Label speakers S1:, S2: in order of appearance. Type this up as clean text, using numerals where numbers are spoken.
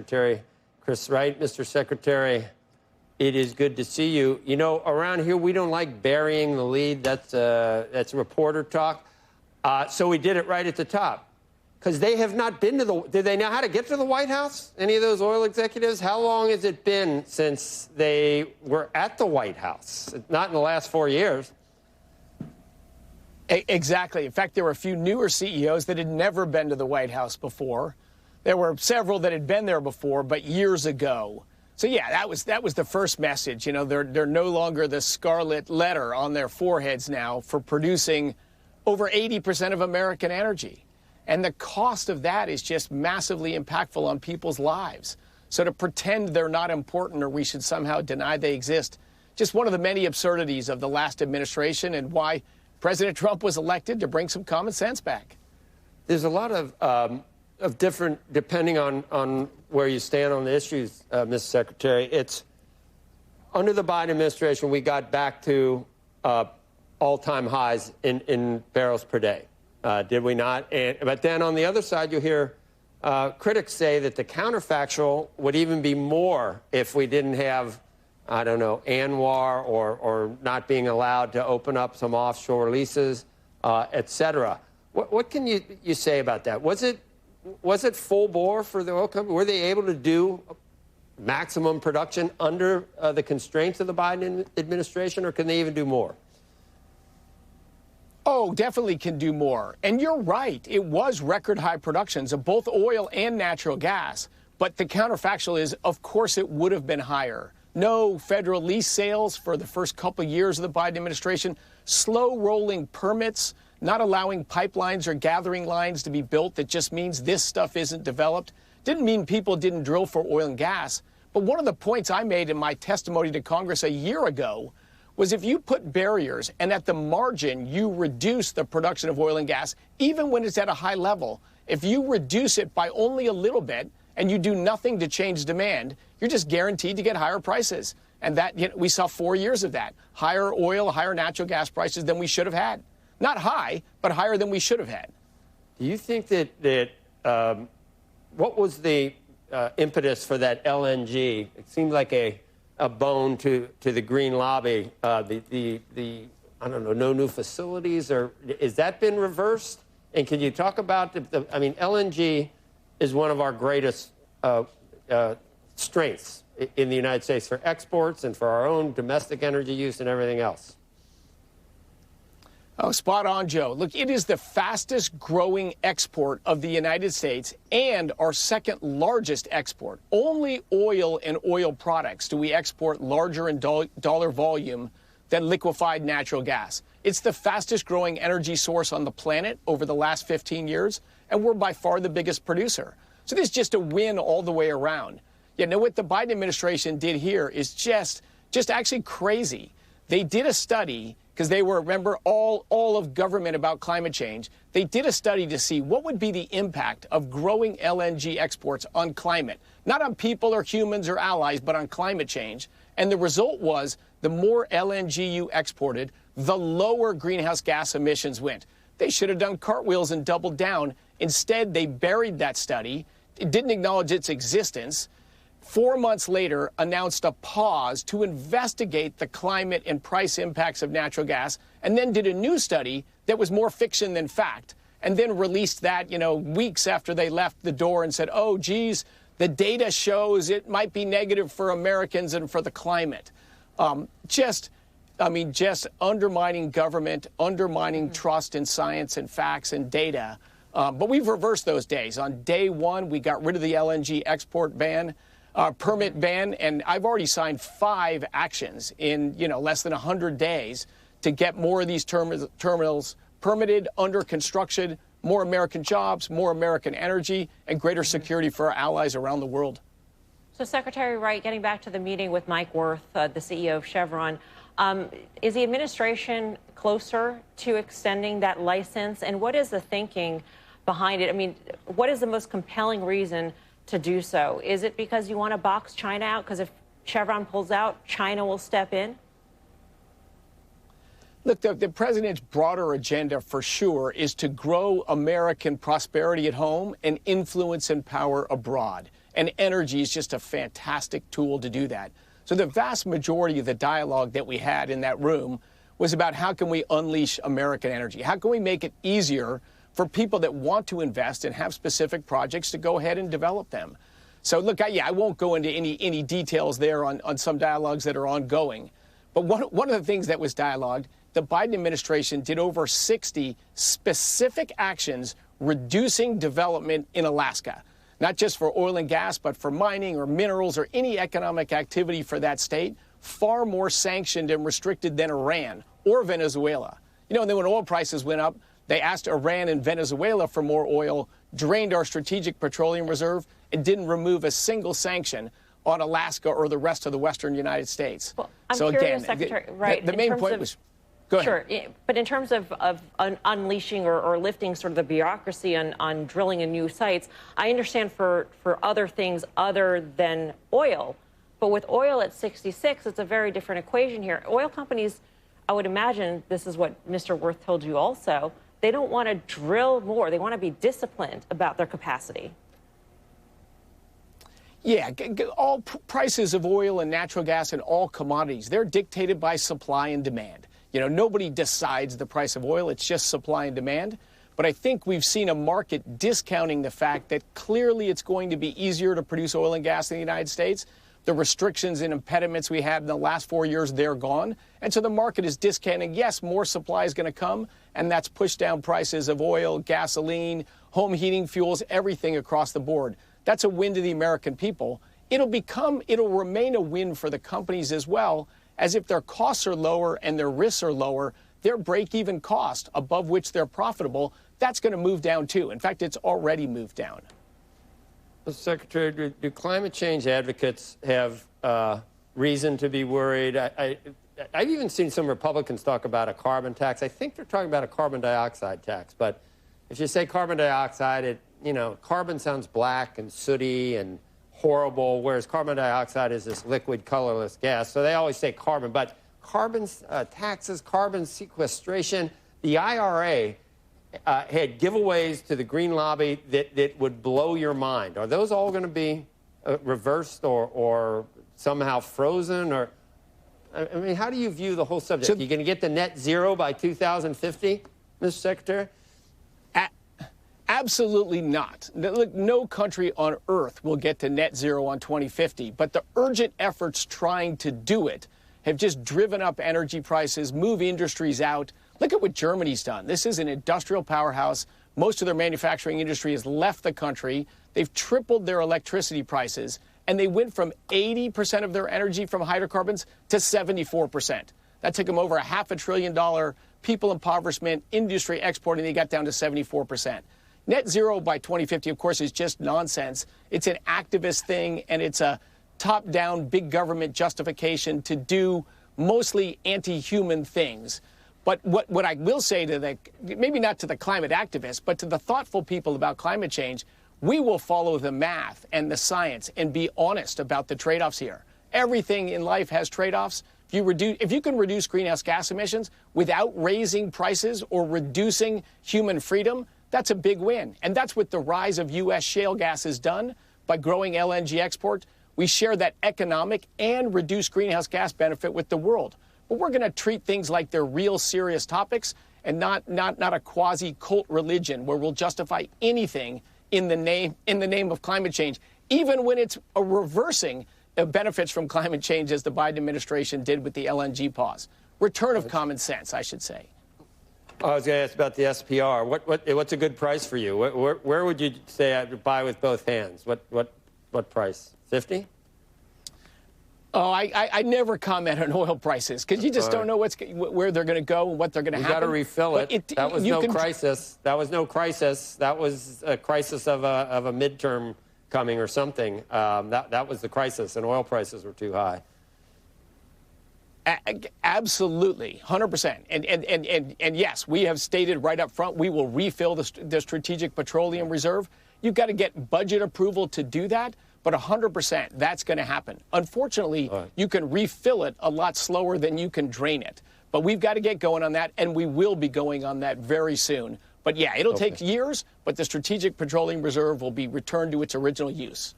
S1: Secretary Chris Wright. Mr. Secretary, it is good to see you. You know, around here, we don't like burying the lead. That's reporter talk. So we did it right at the top. Because they have not been to the... Did they know how to get to the White House? Any of those oil executives? How long has it been since they were at the White House? Not in the last 4 years.
S2: Exactly. In fact, there were a few newer CEOs that had never been to the White House before. There were several that had been there before, but years ago. So, yeah, that was the first message. You know, they're no longer the scarlet letter on their foreheads now for producing over 80% of American energy. And the cost of that is just massively impactful on people's lives. So to pretend they're not important or we should somehow deny they exist, just one of the many absurdities of the last administration and why President Trump was elected to bring some common sense back.
S1: There's a lot of different, depending on where you stand on the issues, Mr. Secretary. It's under the Biden administration, we got back to all-time highs in barrels per day. Did we not? But then on the other side, you hear critics say that the counterfactual would even be more if we didn't have, I don't know, ANWR or not being allowed to open up some offshore leases, et cetera. What can you say about that? Was it full bore for the oil company? Were they able to do maximum production under the constraints of the Biden administration, or can they even do more?
S2: Oh, definitely can do more. And you're right. It was record high productions of both oil and natural gas. But the counterfactual is, of course, it would have been higher. No federal lease sales for the first couple of years of the Biden administration, slow rolling permits, not allowing pipelines or gathering lines to be built. That just means this stuff isn't developed. Didn't mean people didn't drill for oil and gas. But one of the points I made in my testimony to Congress a year ago was if you put barriers and at the margin you reduce the production of oil and gas, even when it's at a high level, if you reduce it by only a little bit and you do nothing to change demand, you're just guaranteed to get higher prices. And that, you know, we saw 4 years of that. Higher oil, higher natural gas prices than we should have had. Not high, but higher than we should have had.
S1: Do you think that what was the impetus for that LNG? It seemed like a bone to the Green Lobby, I don't know, no new facilities, or has that been reversed? And can you talk about I mean, LNG is one of our greatest strengths in the United States for exports and for our own domestic energy use and everything else.
S2: Oh, spot on, Joe. Look, it is the fastest growing export of the United States and our second largest export. Only oil and oil products do we export larger in dollar volume than liquefied natural gas. It's the fastest growing energy source on the planet over the last 15 years, and we're by far the biggest producer. So this is just a win all the way around. You know what the Biden administration did here is just actually crazy. They did a study because they were, remember, all of government about climate change. They did a study to see what would be the impact of growing LNG exports on climate, not on people or humans or allies, but on climate change. And the result was the more LNG you exported, the lower greenhouse gas emissions went. They should have done cartwheels and doubled down. Instead, they buried that study. It didn't acknowledge its existence. 4 months later, announced a pause to investigate the climate and price impacts of natural gas, and then did a new study that was more fiction than fact, and then released that, weeks after they left the door and said, oh, geez, the data shows it might be negative for Americans and for the climate. Just undermining government, undermining trust in science and facts and data. But we've reversed those days. On day one, we got rid of the LNG export ban. Permit ban, and I've already signed 5 actions in, less than 100 days to get more of these terminals permitted, under construction, more American jobs, more American energy, and greater security for our allies around the world.
S3: So, Secretary Wright, getting back to the meeting with Mike Wirth, the CEO of Chevron, is the administration closer to extending that license? And what is the thinking behind it? I mean, what is the most compelling reason to do so? Is it because you want to box China out? Because if Chevron pulls out, China will step in?
S2: Look, the president's broader agenda for sure is to grow American prosperity at home and influence and power abroad. And energy is just a fantastic tool to do that. So the vast majority of the dialogue that we had in that room was about how can we unleash American energy? How can we make it easier for people that want to invest and have specific projects to go ahead and develop them? So look, I won't go into any details there on some dialogues that are ongoing. But one of the things that was dialogued, the Biden administration did over 60 specific actions reducing development in Alaska, not just for oil and gas, but for mining or minerals or any economic activity for that state, far more sanctioned and restricted than Iran or Venezuela. You know, and then when oil prices went up, they asked Iran and Venezuela for more oil, drained our strategic petroleum reserve, and didn't remove a single sanction on Alaska or the rest of the western United States.
S3: Well, I'm
S2: so
S3: curious,
S2: again,
S3: Secretary, right?
S2: The main point was, go ahead.
S3: Sure, but in terms of unleashing or lifting sort of the bureaucracy on drilling in new sites, I understand for other things other than oil. But with oil at 66, it's a very different equation here. Oil companies, I would imagine, this is what Mr. Wirth told you also, they don't want to drill more. They want to be disciplined about their capacity.
S2: Yeah, all prices of oil and natural gas and all commodities, they're dictated by supply and demand. You know, nobody decides the price of oil. It's just supply and demand. But I think we've seen a market discounting the fact that clearly it's going to be easier to produce oil and gas in the United States. The restrictions and impediments we had in the last 4 years, they're gone. And so the market is discounting, yes, more supply is going to come, and that's pushed down prices of oil, gasoline, home heating fuels, everything across the board. That's a win to the American people. It'll remain a win for the companies as well, as if their costs are lower and their risks are lower, their break-even cost above which they're profitable, that's going to move down too. In fact, it's already moved down.
S1: Mr. Secretary, do climate change advocates have reason to be worried? I've even seen some Republicans talk about a carbon tax. I think they're talking about a carbon dioxide tax. But if you say carbon dioxide, carbon sounds black and sooty and horrible, whereas carbon dioxide is this liquid, colorless gas. So they always say carbon. But carbon taxes, carbon sequestration, the IRA had giveaways to the green lobby that would blow your mind. Are those all going to be reversed or somehow frozen? Or I mean, how do you view the whole subject? So, are you going to get to net zero by 2050, Mr. Secretary?
S2: Absolutely not. Look, no country on earth will get to net zero on 2050, but the urgent efforts trying to do it have just driven up energy prices, move industries out. Look at what Germany's done. This is an industrial powerhouse. Most of their manufacturing industry has left the country. They've tripled their electricity prices, and they went from 80% of their energy from hydrocarbons to 74%. That took them over $500 billion, people impoverishment, industry exporting, they got down to 74%. Net zero by 2050, of course, is just nonsense. It's an activist thing, and it's a top-down big government justification to do mostly anti-human things. But what I will say to maybe not to the climate activists, but to the thoughtful people about climate change, we will follow the math and the science and be honest about the trade-offs here. Everything in life has trade-offs. If you can reduce greenhouse gas emissions without raising prices or reducing human freedom, that's a big win. And that's what the rise of U.S. shale gas has done by growing LNG export. We share that economic and reduced greenhouse gas benefit with the world. But we're going to treat things like they're real serious topics and not a quasi-cult religion where we'll justify anything in the name of climate change, even when it's a reversing of benefits from climate change, as the Biden administration did with the LNG pause. Return of common sense, I should say.
S1: I was going to ask about the SPR. What's a good price for you? Where would you say I'd buy with both hands? What price? 50?
S2: Oh, I never comment on oil prices because you just don't know where they're going to go and what they're going to happen.
S1: You got to refill it. That was no crisis. That was no crisis. That was a crisis of a midterm coming or something. That was the crisis, and oil prices were too high.
S2: Absolutely, 100%. And yes, we have stated right up front we will refill the Strategic Petroleum Reserve. You've got to get budget approval to do that, but 100% that's going to happen. Unfortunately, you can refill it a lot slower than you can drain it. But we've got to get going on that, and we will be going on that very soon. But yeah, it'll take years, but the Strategic Petroleum Reserve will be returned to its original use.